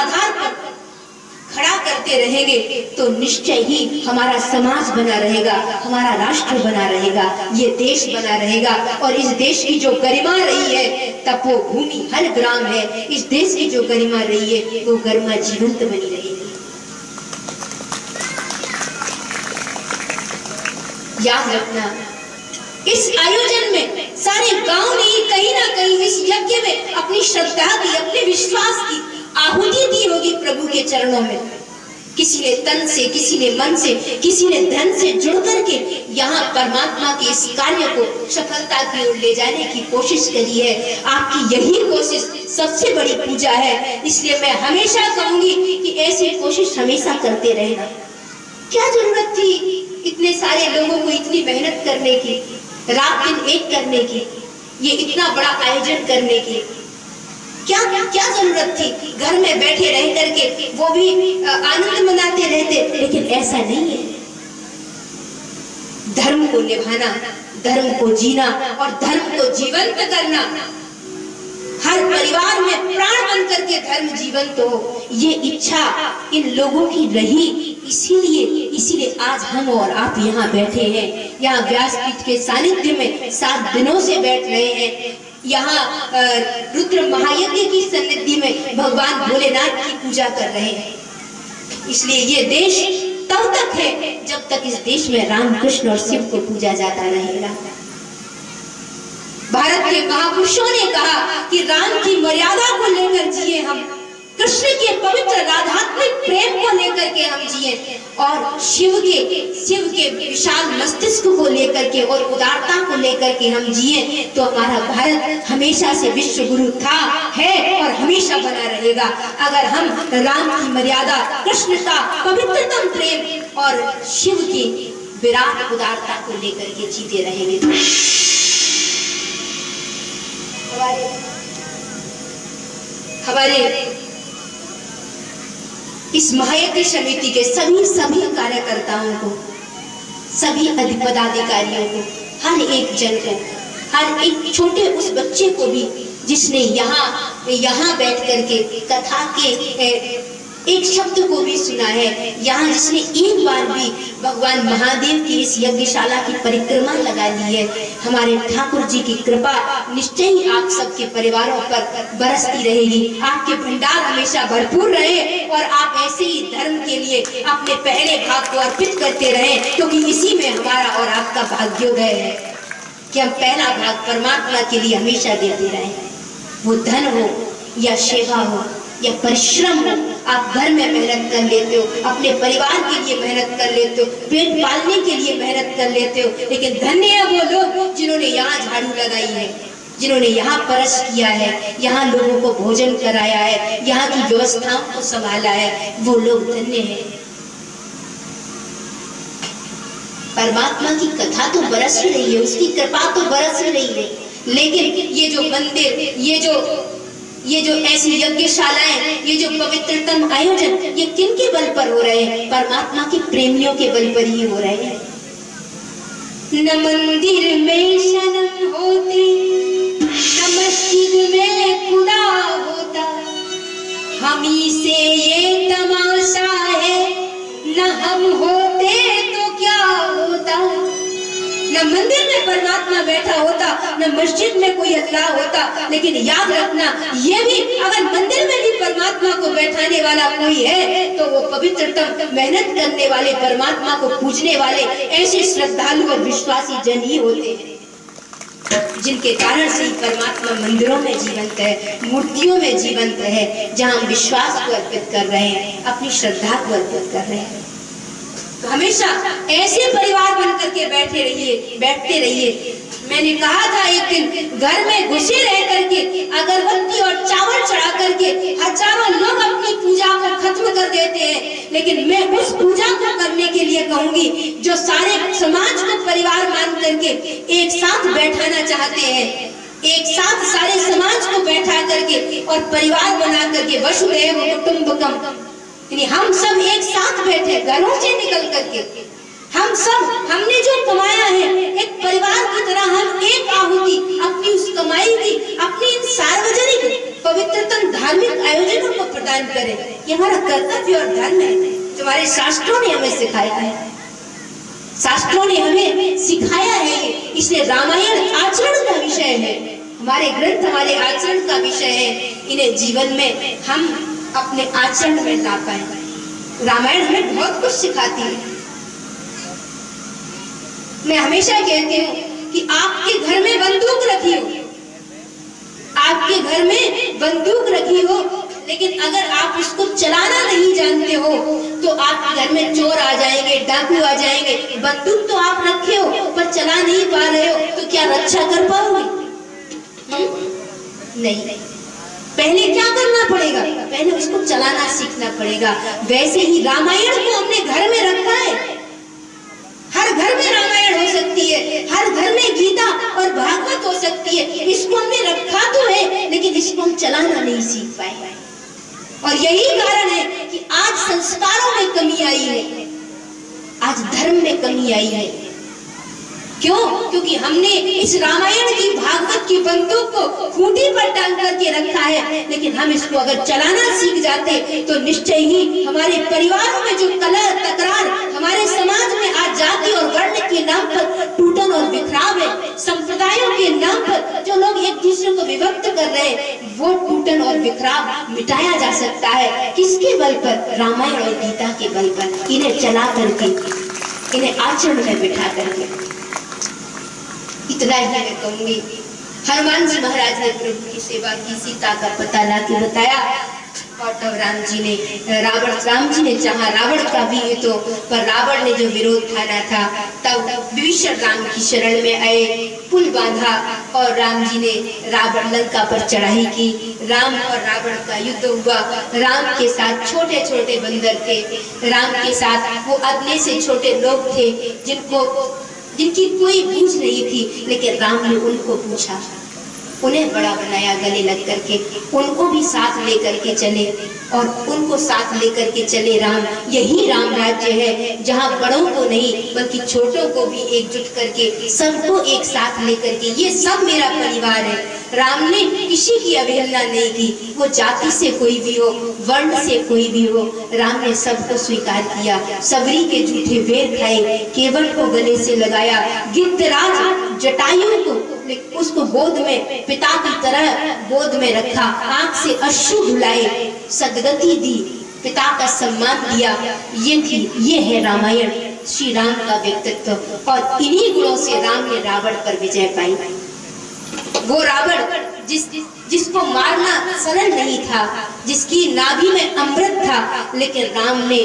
आधार पर खड़ा करते रहेंगे तो निश्चय ही हमारा समाज बना रहेगा, हमारा राष्ट्र बना रहेगा, ये देश बना रहेगा। और इस देश की जो गरिमा रही है तपो भूमि हर ग्राम है, इस देश की जो गरिमा रही है वो गरिमा जीवंत बनी रहेगी। याद रखना, इस आयोजन में सारे गांव ने कहीं ना कहीं इस यज्ञ में अपनी श्रद्धा की, अपने विश्वास की आहुति दी होगी प्रभु के चरणों में। किसी ने तन से, किसी ने मन से, किसी ने धन से जुड़ करके यहाँ परमात्मा के इस कार्य को सफलता की ओर ले जाने की कोशिश करी है। आपकी यही कोशिश सबसे बड़ी पूजा है। इसलिए मैं हमेशा कहूंगी कि ऐसी कोशिश हमेशा करते रहना। क्या जरूरत थी इतने सारे लोगों को इतनी मेहनत करने की, रात दिन एक करने की, ये इतना बड़ा आयोजन करने की? क्या क्या जरूरत थी? घर में बैठे रह करके वो भी आनंद मनाते रहते। लेकिन ऐसा नहीं है। धर्म को निभाना, धर्म को जीना और धर्म को जीवंत करना, हर परिवार में प्राण बन करके धर्म जीवंत हो, ये इच्छा इन लोगों की रही। इसीलिए आज हम और आप यहाँ बैठे हैं, यहाँ व्यासपीठ के सानिध्य में 7 दिनों से बैठ रहे हैं। यहाँ रुद्र महायज्ञ की सन्निधि में भगवान भोलेनाथ की पूजा कर रहे हैं। इसलिए ये देश तब तक है जब तक इस देश में राम कृष्ण और शिव को पूजा जाता रहेगा। भारत के महापुरुषों ने कहा कि राम की मर्यादा को लेकर जिए हम, कृष्ण के पवित्र राधात्मिक प्रेम को लेकर के हम जिए, और शिव के विशाल मस्तिष्क को लेकर के और उदारता को लेकर के हम जिए, तो हमारा भारत हमेशा से विश्व गुरु था, है और हमेशा बना रहेगा। अगर हम राम की मर्यादा, कृष्ण का पवित्रतम प्रेम और शिव की विराट उदारता को लेकर के जीते रहेंगे तो हमारे इस महायज्ञ समिति के सभी कार्यकर्ताओं को, सभी पदाधिकारियों को, हर एक जन को, हर एक छोटे उस बच्चे को भी जिसने यहाँ बैठ करके कथा के एक शब्द को भी सुना है, यहाँ जिसने एक बार भी भगवान महादेव की इस यज्ञशाला की परिक्रमा लगा ली है, हमारे ठाकुर जी की कृपा निश्चय ही आप सबके परिवारों पर बरसती रहेगी। आपके भंडार हमेशा भरपूर रहे और आप ऐसे ही धर्म के लिए अपने पहले भाग को अर्पित करते रहे, क्योंकि इसी में हमारा और आपका भाग्योदय है कि हम पहला भाग परमात्मा के लिए हमेशा देते रहे। वो धन हो या सेवा हो या परिश्रम हो, आप घर में मेहनत कर लेते हो, अपने परिवार के लिए मेहनत कर लेते हो, पेट पालने के लिए मेहनत कर लेते हो, लेकिन धन्य है वो लोग जिन्होंने यहाँ झाड़ू लगाई है, जिन्होंने यहाँ परस किया है, यहाँ लोगों को भोजन कराया है, यहाँ की व्यवस्थाओं को संभाला है, वो लोग धन्य हैं। परमात्मा की कथा तो बरस ही रही है, उसकी कृपा तो बरस ही रही है, लेकिन ये जो मंदिर, ये जो ऐसी यज्ञशालाएं, ये जो पवित्रतम आयोजन, ये किनके बल पर हो रहे हैं? परमात्मा के प्रेमियों के बल पर ही हो रहे हैं। न मंदिर में शरण होती, न मस्जिद में खुदा होता, हम ही से ये तमाशा है, न हम होते तो क्या होता। न मंदिर में परमात्मा बैठा होता, न मस्जिद में कोई अल्लाह होता। लेकिन याद रखना, ये भी अगर मंदिर में भी परमात्मा को बैठाने वाला कोई है तो वो पवित्रतम मेहनत करने वाले, परमात्मा को पूजने वाले ऐसे श्रद्धालु और विश्वासी जन ही होते हैं, जिनके कारण से परमात्मा मंदिरों में जीवंत है, मूर्तियों में जीवंत है, जहाँ हम विश्वास को अर्पित कर रहे हैं, अपनी श्रद्धा को अर्पित कर रहे हैं। हमेशा ऐसे परिवार बन करके बैठते रहिए। मैंने कहा था एक दिन, घर में घुसे रह करके अगरबत्ती और चावल चढ़ा करके हजारों लोग अपनी पूजा को खत्म कर देते हैं, लेकिन मैं उस पूजा को करने के लिए कहूंगी जो सारे समाज को परिवार मान करके एक साथ बैठाना चाहते हैं, एक साथ सारे समाज को बैठा करके और परिवार बना करके, वसुधैव कुटुंबकम, यानी हम सब एक साथ बैठे, घरों से निकल करके हमने जो कमाया है एक परिवार की तरह हम एक आहुति अपनी उस कमाई की, अपनी सार्वजनिक पवित्रतम धार्मिक आयोजनों को प्रदान प्रदान करें, ये हमारा कर्तव्य और धर्म है, जो हमारे शास्त्रों ने हमें सिखाया है। शास्त्रों ने हमें सिखाया है, इसलिए रामायण आचरण का विषय है, हमारे ग्रंथ हमारे आचरण का विषय है। इन्हें जीवन में हम अपने आचरण में ला पाए। रामायण हमें बहुत कुछ सिखाती है। मैं हमेशा कहती हूँ कि आपके घर में बंदूक रखी हो, आपके घर में बंदूक रखी हो, लेकिन अगर आप इसको चलाना नहीं जानते हो तो आपके घर में चोर आ जाएंगे, डाकू आ जाएंगे। बंदूक तो आप रखे हो पर चला नहीं पा रहे हो, तो क्या रक्षा कर पाओगे? नहीं। पहले क्या करना पड़ेगा? पहले उसको चलाना सीखना पड़ेगा। वैसे ही रामायण को हमने घर में रखा है। हर घर में रामायण हो सकती है, हर घर में गीता और भागवत हो सकती है। इसको हमने रखा तो है, लेकिन इसको हम चलाना नहीं सीख पाए। और यही कारण है कि आज संस्कारों में कमी आई है, आज धर्म में कमी आई है। क्यों? क्योंकि हमने इस रामायण की, भागवत की बंदूक को खूंटी पर टांग करके रखा है। लेकिन हम इसको अगर चलाना सीख जाते तो निश्चय ही हमारे परिवारों में जो कलह तकरार, हमारे समाज में आज जाति और वर्ण के नाम पर टूटन और बिखराव है, संप्रदायों के नाम पर जो लोग एक दूसरे को विभक्त कर रहे हैं, वो टूटन और बिखराव मिटाया जा सकता है। किसके बल पर? रामायण और गीता के बल पर। इन्हें चला करके, इन्हें आचरण में बिठा करके। इतना ही मैं कहूंगी। हनुमान जी महाराज ने प्रभु की सेवा की, सीता का पता लाके बताया, और तब राम जी ने चाहा रावण का भी है तो, पर रावण ने जो विरोध ठाना था, तब विभीषण राम की शरण में आए, पुल बांधा और राम जी ने रावण लंका पर चढ़ाई की। राम और रावण का युद्ध हुआ। राम के साथ छोटे छोटे बंदर थे, राम के साथ वो अपने से छोटे लोग थे जिनकी कोई बूझ नहीं थी, लेकिन राम ने उनको पूछा, उन्हें बड़ा बनाया गले लग करके, उनको भी साथ लेकर के चले और उनको साथ लेकर के चले राम। यही राम राज्य है, जहाँ बड़ों को नहीं बल्कि छोटों को भी एकजुट करके, सबको एक साथ लेकर के, ये सब मेरा परिवार है। राम ने किसी की अवहेलना नहीं की, वो जाति से कोई भी हो, वर्ण से कोई भी हो, राम ने सबको स्वीकार किया। सबरी के जूठे वेर खाए, केवट को गले से लगाया, गिद्धराज जटायु को उसको गोद में पिता की तरह गोद में रखा, आंख से अश्रु धुलाए, सदगति दी, पिता का सम्मान दिया। ये है रामायण, श्री राम का व्यक्तित्व। और इन्हीं गुणों से राम ने रावण पर विजय पाई। वो रावण जिसको मारना सरल नहीं था, जिसकी नाभि में अमृत था, लेकिन राम ने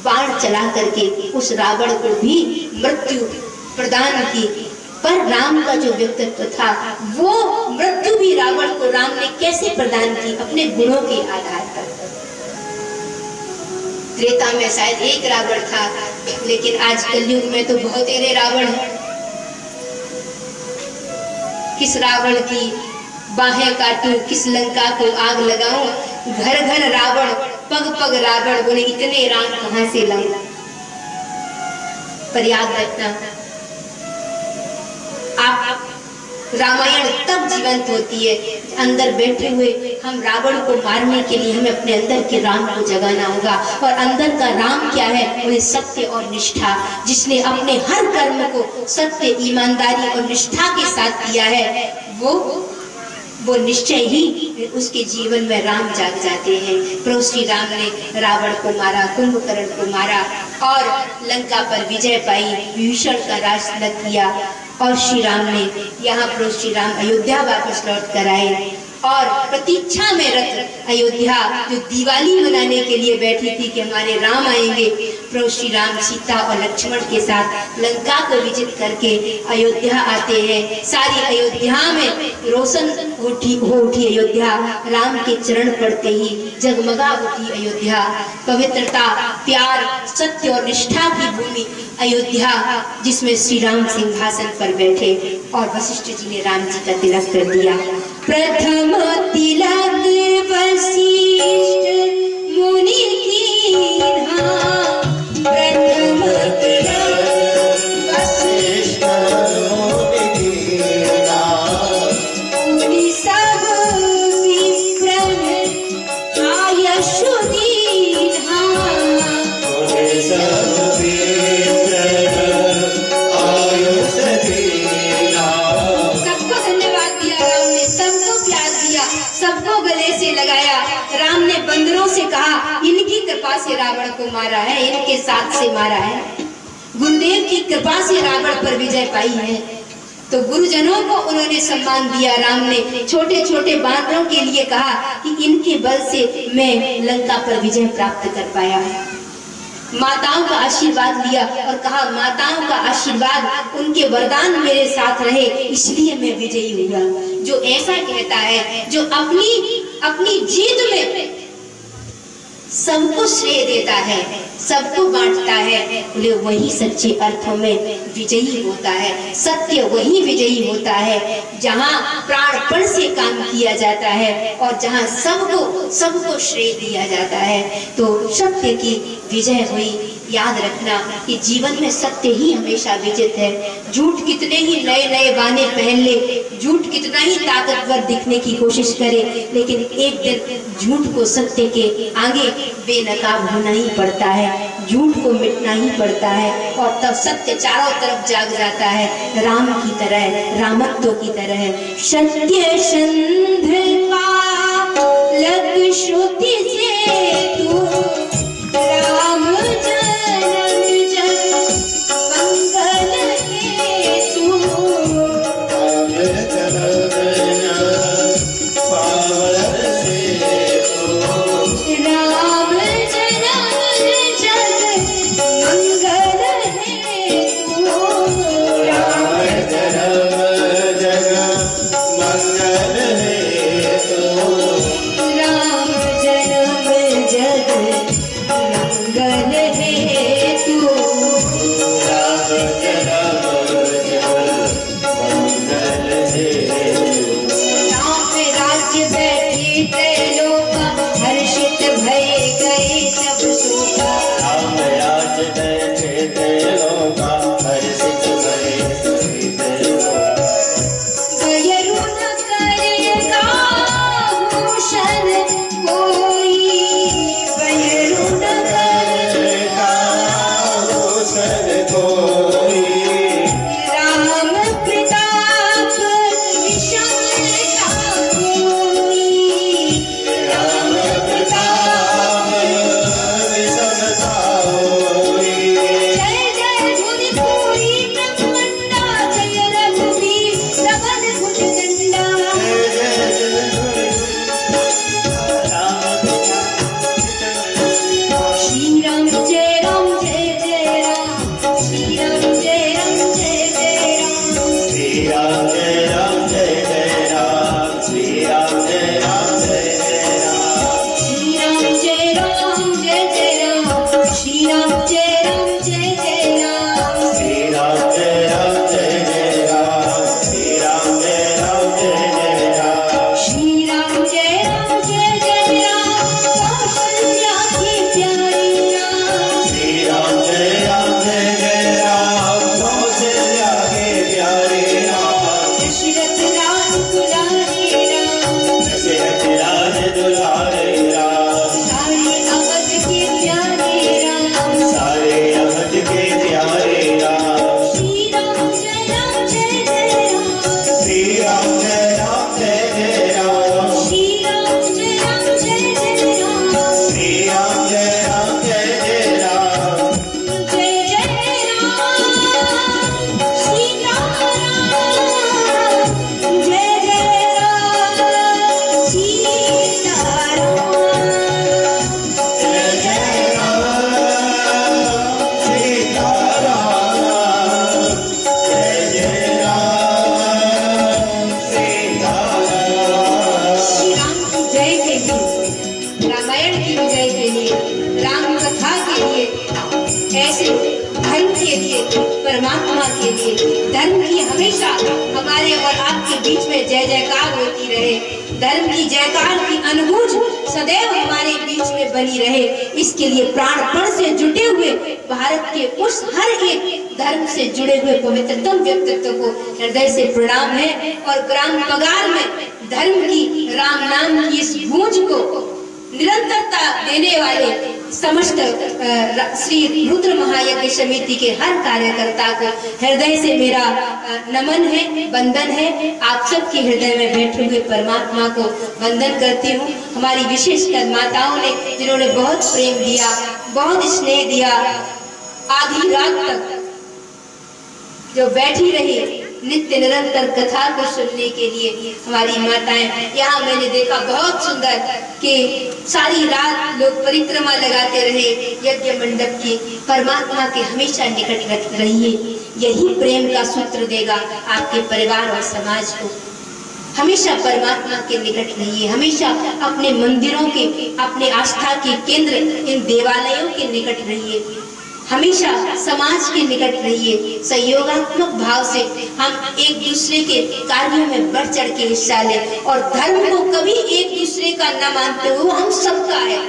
बाण चला करके उस रावण को भी मृत्यु प्रदान की। पर राम का जो व्यक्तित्व था, वो मृत्यु भी रावण को राम ने कैसे प्रदान की? अपने गुणों के आधार पर। त्रेता में शायद एक रावण था, लेकिन आज कलयुग में तो बहुत सारे रावण हैं। किस रावण की बाहें काटूं, किस लंका को आग लगाऊं, घर घर रावण, पग पग रावण, बोले इतने राम कहां से लाऊं? पर याद रखना, आप रामायण तब जीवंत होती है अंदर बैठे हुए हम रावण को मारने के लिए हमें अपने अंदर के राम को जगाना होगा। और अंदर का राम क्या है? उन्हें सत्य और निष्ठा, जिसने अपने हर कर्म को सत्य, ईमानदारी और निष्ठा के साथ किया है, वो निश्चय ही उसके जीवन में राम जाग जाते हैं। प्रभु श्री राम ने रावण को मारा, कुंभकर्ण को मारा और लंका पर विजय पाई, विभीषण का राज अलग किया। और श्री राम ने यहाँ प्रभु श्री राम अयोध्या वापस लौट कर आए और प्रतीक्षा में रत अयोध्या जो दिवाली मनाने के लिए बैठी थी कि हमारे राम आएंगे, प्रभु श्री राम सीता और लक्ष्मण के साथ लंका को विजित करके अयोध्या आते हैं। सारी अयोध्या में रोशन हो उठी अयोध्या, राम के चरण पड़ते ही जगमगा उठी अयोध्या। पवित्रता, प्यार, सत्य और निष्ठा की भूमि अयोध्या, जिसमें श्री राम सिंहासन पर बैठे और वशिष्ठ जी ने राम जी का तिलक कर दिया। प्रथम तिलक वशिष्ठ मुनि कीन्हा, प्रथम तिलक वशिष्ठ मुनि कीन्हा, मुनि सब विप्रम आय सबको गले से लगाया। राम ने बंदरों से कहा, इनकी कृपा से रावण को मारा है, इनके साथ से मारा है। गुरुदेव की कृपा से रावण पर विजय पाई है। तो गुरुजनों को उन्होंने सम्मान दिया। राम ने छोटे छोटे बानरों के लिए कहा कि इनके बल से मैं लंका पर विजय प्राप्त कर पाया। माताओं का आशीर्वाद लिया और कहा, माताओं का आशीर्वाद, उनके वरदान मेरे साथ रहे, इसलिए मैं विजयी हुआ। जो ऐसा कहता है, जो अपनी जीत में सबको श्रेय देता है, सबको बांटता है, बोले वही सच्चे अर्थों में विजयी होता है। सत्य वही विजयी होता है जहाँ प्राणपण से काम किया जाता है और जहाँ सबको श्रेय दिया जाता है। तो सत्य की विजय हुई। याद रखना कि जीवन में सत्य ही हमेशा विजित है। झूठ कितने ही नए नए बहाने पहन ले, झूठ कितना ही ताकतवर दिखने की कोशिश करे, लेकिन एक दिन झूठ को सत्य के आगे बेनकाब होना ही पड़ता है, झूठ को मिटना ही पड़ता है और तब सत्य चारों तरफ जाग जाता है, राम की तरह, रामत्व की तरह। सत्य संध लग श्रुति से तू राम परमात्मा के लिए, धर्म की हमेशा हमारे और आपके बीच में जय जयकार होती रहे। धर्म की जयकार की अनुभूज सदैव हमारे बीच में बनी रहे, इसके लिए प्राणपण से जुटे हुए भारत के उस हर एक धर्म से जुड़े हुए पवित्रतम व्यक्तित्व को हृदय से प्रणाम है। और ग्राम पगार में धर्म की, राम नाम की इस गूंज को निरंतरता देने वाले समस्त श्री रुद्र महायज्ञ समिति के हर कार्यकर्ता को हृदय से मेरा नमन है, वंदन है। आप सबके हृदय में बैठे हुए परमात्मा को वंदन करती हूँ। हमारी विशेषकर माताओं ने, जिन्होंने बहुत प्रेम दिया, बहुत स्नेह दिया, आधी रात तक जो बैठी रही नित्य निरंतर कथा को सुनने के लिए हमारी माताएं। यहाँ मैंने देखा बहुत सुंदर कि सारी रात लोग परिक्रमा लगाते रहे यज्ञ मंडप की। परमात्मा के हमेशा निकट रहिए, यही प्रेम का सूत्र देगा आपके परिवार और समाज को। हमेशा परमात्मा के निकट रहिए, हमेशा अपने मंदिरों के, अपने आस्था के केंद्र इन देवालयों के निकट रहिए, हमेशा समाज के निकट रहिए। सहयोगात्मक भाव से हम एक दूसरे के कार्यों में बढ़ चढ़ के हिस्सा लें और धर्म को कभी एक दूसरे का न मानते हुए हम सबका है।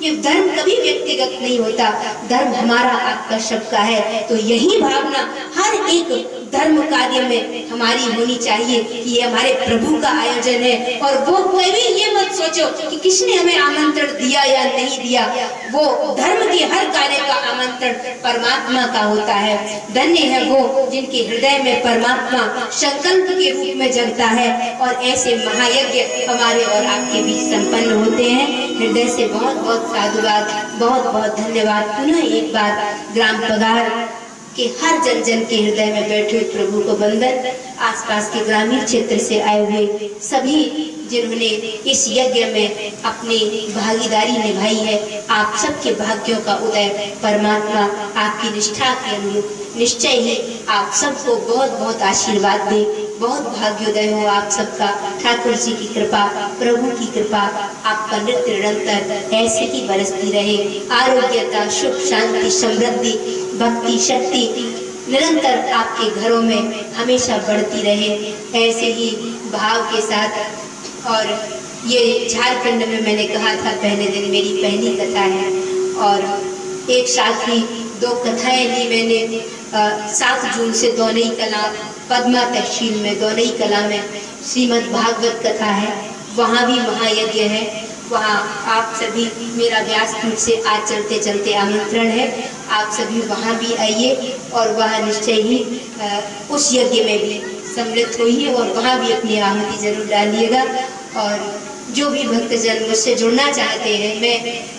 ये धर्म कभी व्यक्तिगत नहीं होता, धर्म हमारा आपका सबका है। तो यही भावना हर एक धर्म कार्य में हमारी होनी चाहिए कि ये हमारे प्रभु का आयोजन है। और वो कभी ये मत सोचो कि किसने हमें आमंत्रण दिया या नहीं दिया, वो धर्म के हर कार्य का आमंत्रण परमात्मा का होता है। धन्य है वो जिनके हृदय में परमात्मा संकल्प के रूप में जगता है और ऐसे महायज्ञ हमारे और आपके बीच संपन्न होते हैं। हृदय से बहुत बहुत साधुवाद, बहुत बहुत धन्यवाद। पुनः एक बार ग्राम पगार के हर जन जन के हृदय में बैठे हुए प्रभु को वंदन। आसपास के ग्रामीण क्षेत्र से आए हुए सभी जिन्होंने इस यज्ञ में अपनी भागीदारी निभाई है, आप सबके भाग्यों का उदय परमात्मा आपकी निष्ठा के अनुरूप निश्चय ही आप सबको बहुत बहुत आशीर्वाद दे। बहुत भाग्योदय हो आप सबका। ठाकुर जी की कृपा, प्रभु की कृपा आप पर नित्य निरंतर ऐसे ही बरसती रहे। आरोग्यता, सुख, शांति, समृद्धि, भक्ति, शक्ति निरंतर आपके घरों में हमेशा बढ़ती रहे, ऐसे ही भाव के साथ। और ये झारखंड में मैंने कहा था पहले दिन मेरी पहली कथा है और एक साथ ही 2 कथाएं ली मैंने। 7 जून से दोनई कला पद्मा तहसील में दोनई कला में श्रीमद् भागवत कथा है, वहाँ भी महायज्ञ है। वहाँ आप सभी, मेरा व्यासपीठ से आज चलते चलते आमंत्रण है, आप सभी वहाँ भी आइए और वहाँ निश्चय ही उस यज्ञ में भी सम्मिलित होइए और वहाँ भी अपनी आहुति जरूर डालिएगा। और जो भी भक्तजन मुझसे जुड़ना चाहते हैं, मैं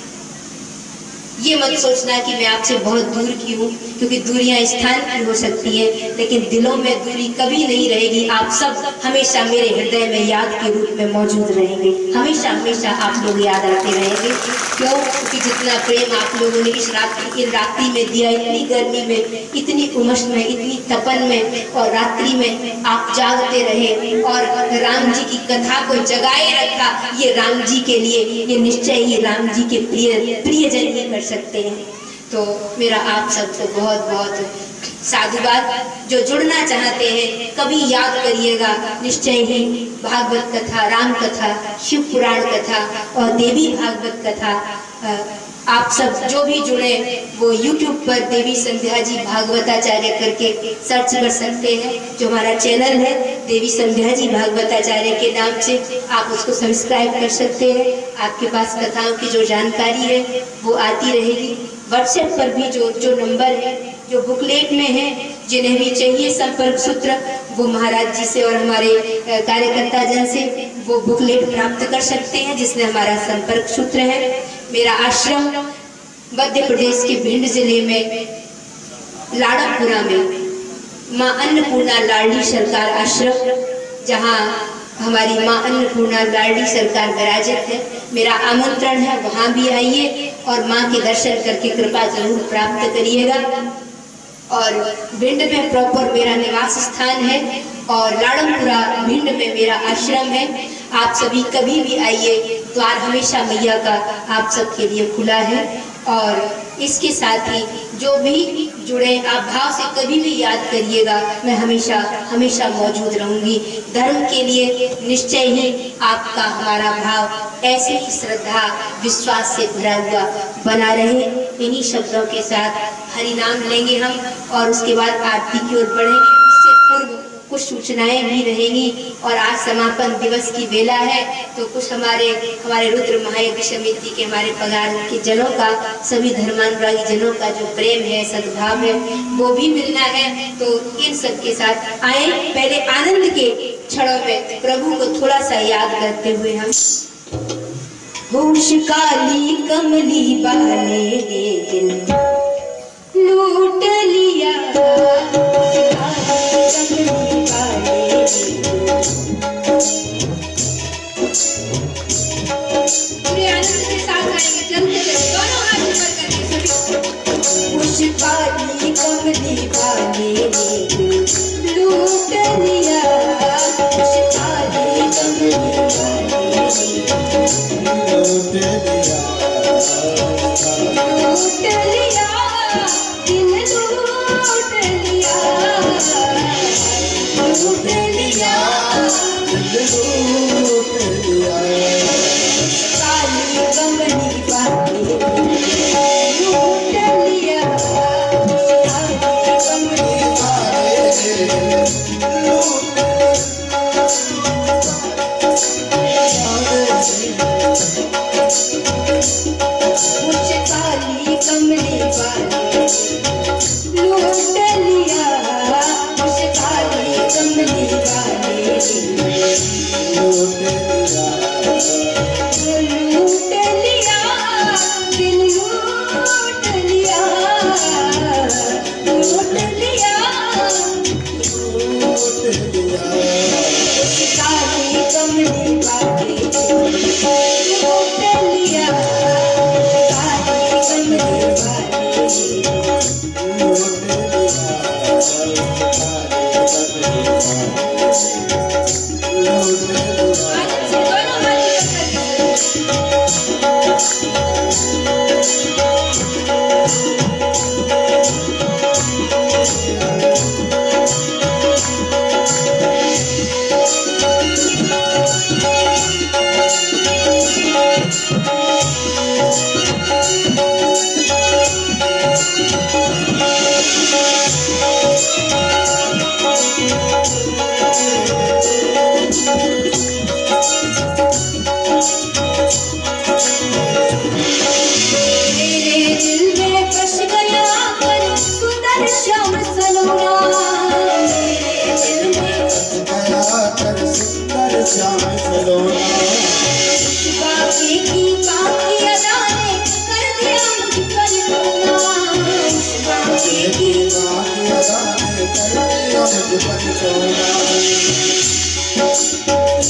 ये मत सोचना कि मैं आपसे बहुत दूर की हूँ, क्योंकि दूरियां स्थान की हो सकती हैं लेकिन दिलों में दूरी कभी नहीं रहेगी। आप सब हमेशा मेरे हृदय में याद के रूप में मौजूद रहेंगे, हमेशा हमेशा आप लोग याद आते रहेंगे। क्यों? क्योंकि जितना प्रेम आप लोगों ने इस रात्रि में दिया, इतनी गर्मी में, इतनी उमस में, इतनी तपन में और रात्रि में आप जागते रहे और राम जी की कथा को जगाए रखा, ये राम जी के लिए, ये निश्चय ही राम जी के प्रियजन ही कर सकते हैं। तो मेरा आप सबको बहुत बहुत साधुवाद। जो जुड़ना चाहते हैं कभी याद करिएगा, निश्चय ही भागवत कथा, राम कथा, शिव पुराण कथा और देवी भागवत कथा, आप सब जो भी जुड़े वो YouTube पर देवी संध्या जी भागवताचार्य करके सर्च कर सकते हैं। जो हमारा चैनल है देवी संध्या जी भागवताचार्य के नाम से, आप उसको सब्सक्राइब कर सकते हैं। आपके पास कथाओं की जो जानकारी है वो आती रहेगी। व्हाट्सएप पर भी जो नंबर है, जो बुकलेट में है, जिन्हें भी चाहिए संपर्क सूत्र, वो महाराज जी से और हमारे कार्यकर्ता जन से वो बुकलेट प्राप्त कर सकते हैं जिसमें हमारा संपर्क सूत्र है। मेरा आश्रम मध्य प्रदेश के भिंड जिले में लाड़मपुरा में माँ अन्नपूर्णा लाडली सरकार आश्रम, जहाँ हमारी माँ अन्नपूर्णा लाडली सरकार विराजित है। मेरा आमंत्रण है, वहाँ भी आइए और माँ के दर्शन करके कृपा जरूर प्राप्त करिएगा। और भिंड में प्रॉपर मेरा निवास स्थान है और लाड़मपुरा भिंड में मेरा आश्रम है। आप सभी कभी भी आइए, द्वार हमेशा मैया का आप सबके लिए खुला है। और इसके साथ ही जो भी जुड़े, आप भाव से कभी भी याद करिएगा, मैं हमेशा हमेशा मौजूद रहूंगी। धर्म के लिए निश्चय ही आपका हमारा भाव ऐसे ही श्रद्धा विश्वास से भरा हुआ बना रहे। इन्हीं शब्दों के साथ हरि नाम लेंगे हम और उसके बाद आरती की ओर बढ़ेंगे। उससे पूर्व कुछ सूचनाएं भी रहेंगी। और आज समापन दिवस की बेला है तो कुछ हमारे रुद्र महायज्ञ समिति के हमारे पगार के जनों का, सभी धर्मानुरागी जनों का जो प्रेम है, सद्भाव है, वो भी मिलना है। तो इन सब के साथ आए, पहले आनंद के क्षणों में प्रभु को थोड़ा सा याद करते हुए हम। होश काली कमली बाले दिल लूट लिया, कमली बाले पूरे आनंद के साथ आएंगे, चलते चलते दोनों हाथ ऊपर करके सभी। होश काली कमली बाले लूट लिया, होश काली कमली बाले लूट लिया, दिल लूट लिया, लूट लिया, दिल लूट लिया, काली कमली बाले लूट लिया, काली कमली बाले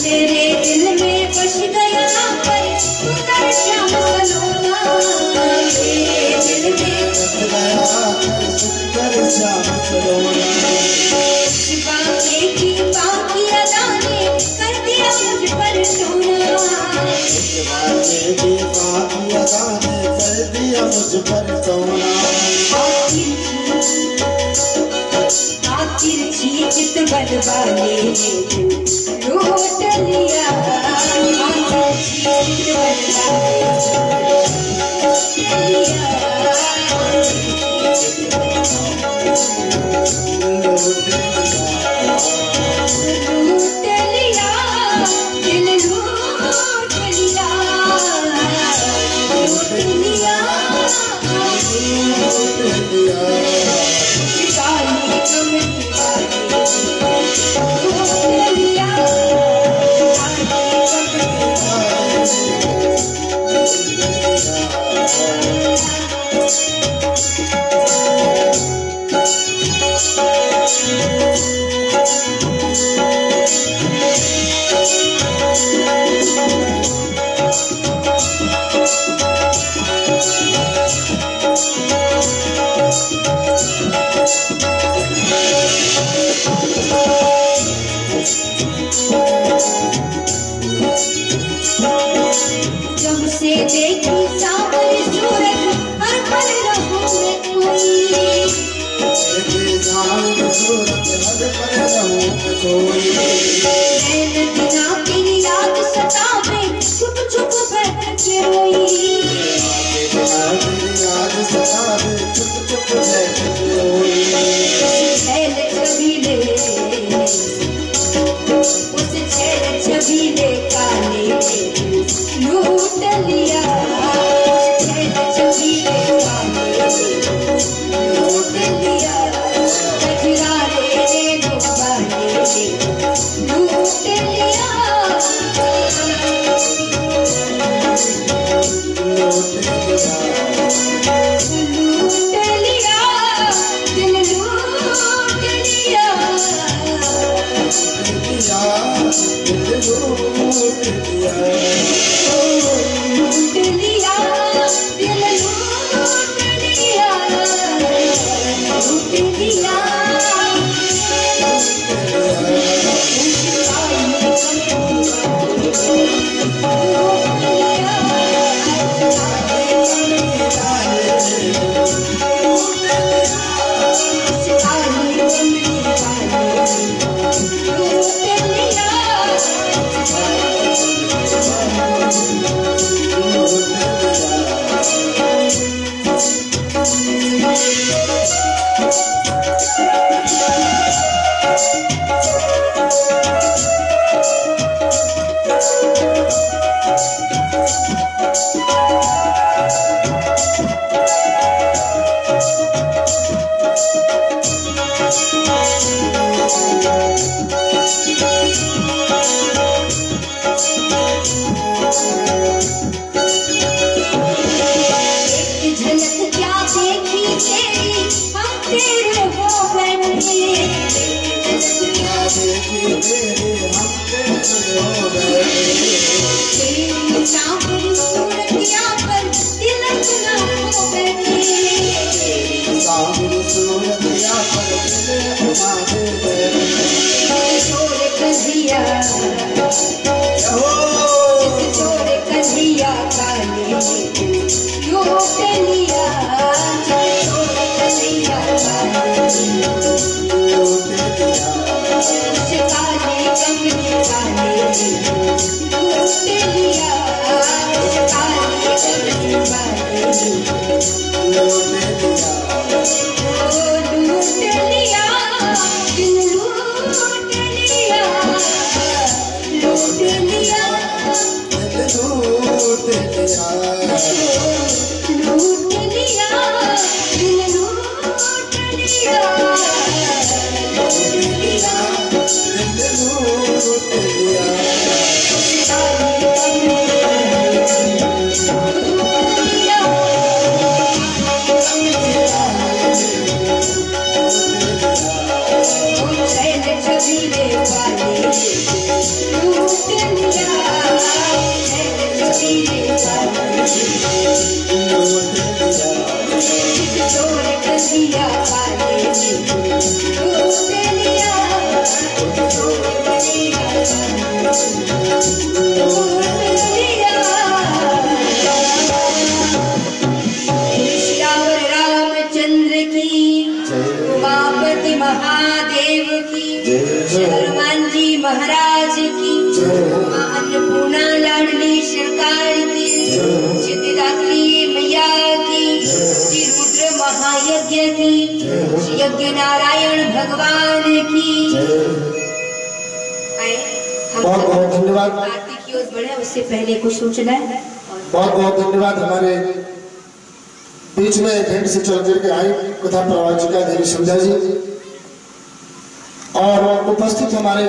मेरे दिल में बस गया पर सुंदर श्याम सलोना, मेरे दिल में बस गया पर सुंदर श्याम सलोना, बाकी की बाकी अदा ने कर दिया मुझ पर सोना, बाकी की बाकी अदा ने कर दिया मुझ पर सोना, चित बलवाले लूट लिया, चित बलवाले लूट लिया, दिल लूट लिया, लूट लिया, लूट लिया, काली कमली बाले लूट लिया, काली कमली हनुमान जी महाराज की, अन्नपूर्णा लाडली सरकार की, सिद्धिदात्री मैया की, श्री रुद्र महायज्ञ की, श्री यज्ञ नारायण भगवान की। बहुत बहुत धन्यवाद। आरती की ओर बढ़े उससे पहले कुछ सूचना है। बहुत बहुत धन्यवाद। हमारे बीच में भेंट से चल करके आई कथा प्रवाचिका देवी संध्या जी और उपस्थित हमारे